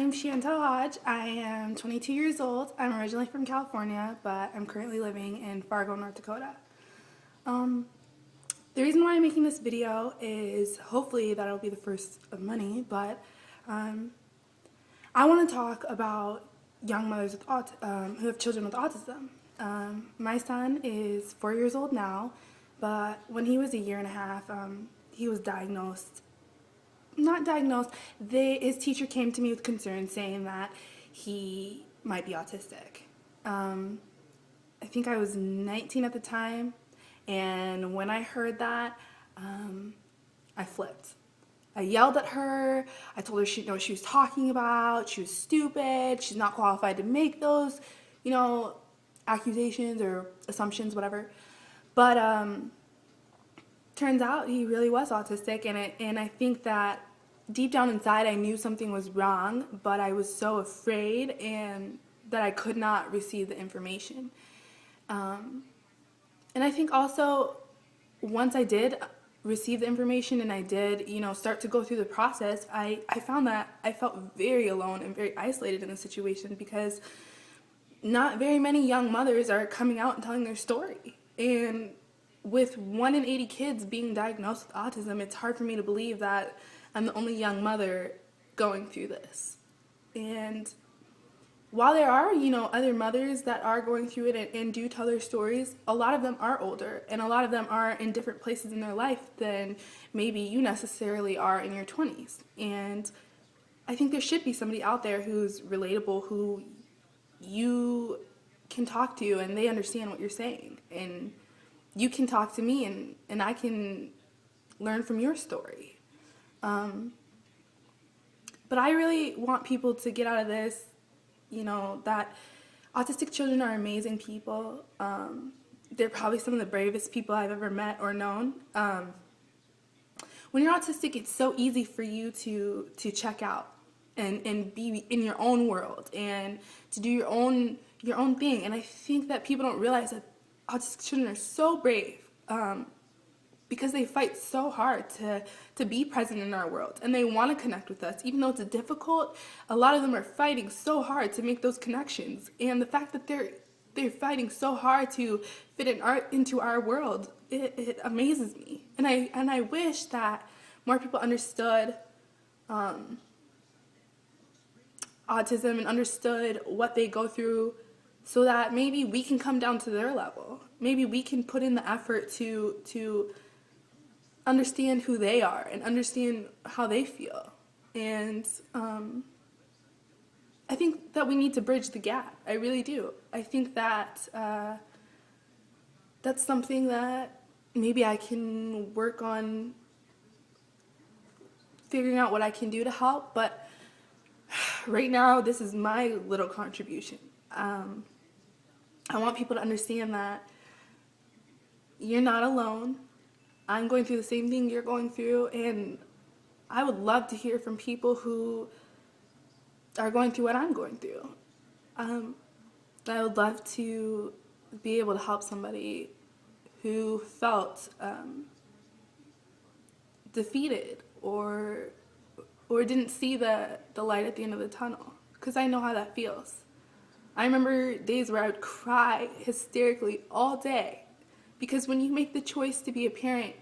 I'm Chantal Hodge. I am 22 years old. I'm originally from California, but I'm currently living in Fargo, North Dakota. Um, the reason why I'm making this video is hopefully that'll be the first of many, but um, I want to talk about young mothers with who have children with autism. My son is 4 years old now, but when he was a year and a half, he was diagnosed not diagnosed. His teacher came to me with concerns saying that he might be autistic. I think I was 19 at the time, and when I heard that, I flipped. I yelled at her. I told her she didn't know what she was talking about. She was stupid. She's not qualified to make those, accusations or assumptions, whatever. But turns out he really was autistic, and I think that deep down inside I knew something was wrong, but I was so afraid and that I could not receive the information. And I think also once I did receive the information and I did, start to go through the process, I found that I felt very alone and very isolated in the situation because not very many young mothers are coming out and telling their story. And with 1 in 80 kids being diagnosed with autism, it's hard for me to believe that I'm the only young mother going through this. And while there are, other mothers that are going through it and do tell their stories, a lot of them are older and a lot of them are in different places in their life than maybe you necessarily are in your 20s. And I think there should be somebody out there who's relatable, who you can talk to and they understand what you're saying. And you can talk to me and I can learn from your story. But I really want people to get out of this, that autistic children are amazing people. They're probably some of the bravest people I've ever met or known. When you're autistic, it's so easy for you to check out and be in your own world and to do your own thing. And I think that people don't realize that autistic children are so brave because they fight so hard to be present in our world, and they want to connect with us. Even though it's difficult, a lot of them are fighting so hard to make those connections. And the fact that they're fighting so hard to fit into our world, it amazes me. And I wish that more people understood autism and understood what they go through, so that maybe we can come down to their level. Maybe we can put in the effort to understand who they are and understand how they feel. And I think that we need to bridge the gap. I really do. I think that that's something that maybe I can work on figuring out what I can do to help. But right now, this is my little contribution. I want people to understand that you're not alone. I'm going through the same thing you're going through, and I would love to hear from people who are going through what I'm going through. I would love to be able to help somebody who felt defeated or didn't see the light at the end of the tunnel, because I know how that feels. I remember days where I would cry hysterically all day, because when you make the choice to be a parent,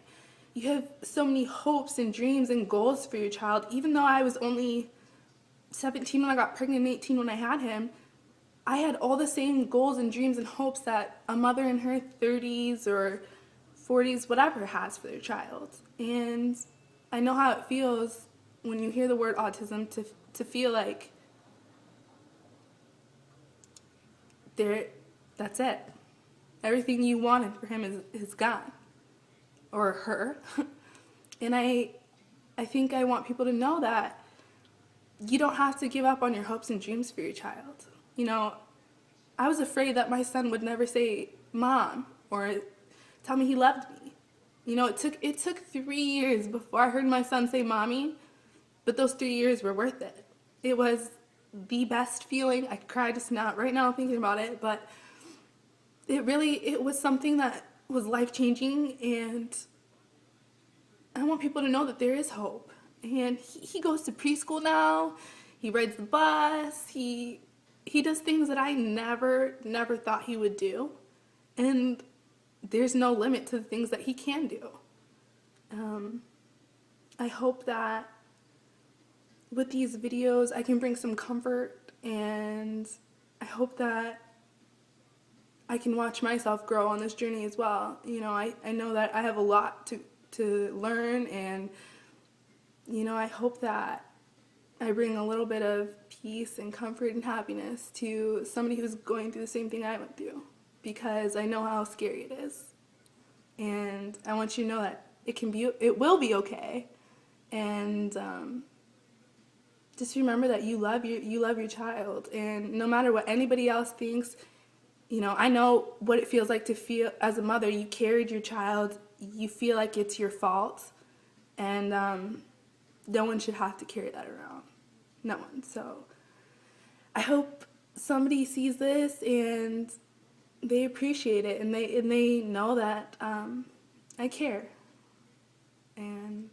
you have so many hopes and dreams and goals for your child. Even though I was only 17 when I got pregnant and 18 when I had him, I had all the same goals and dreams and hopes that a mother in her 30s or 40s, whatever, has for their child. And I know how it feels when you hear the word autism to feel like that's it. Everything you wanted for him is gone, or her. And I think I want people to know that you don't have to give up on your hopes and dreams for your child. I was afraid that my son would never say mom or tell me he loved me. It took 3 years before I heard my son say mommy, but those 3 years were worth it. It was the best feeling. I could cry just right now thinking about it, but it was something that was life-changing, and I want people to know that there is hope. And he goes to preschool now. He rides the bus. He does things that I never thought he would do. And there's no limit to the things that he can do. I hope that with these videos I can bring some comfort, and I hope that I can watch myself grow on this journey as well. You know, I know that I have a lot to learn, and, you know, I hope that I bring a little bit of peace and comfort and happiness to somebody who's going through the same thing I went through, because I know how scary it is. And I want you to know that it will be okay. And just remember that you love your child, and no matter what anybody else thinks, you know, I know what it feels like to feel as a mother. You carried your child, you feel like it's your fault, and no one should have to carry that around. No one. So I hope somebody sees this and they appreciate it, and they know that I care. And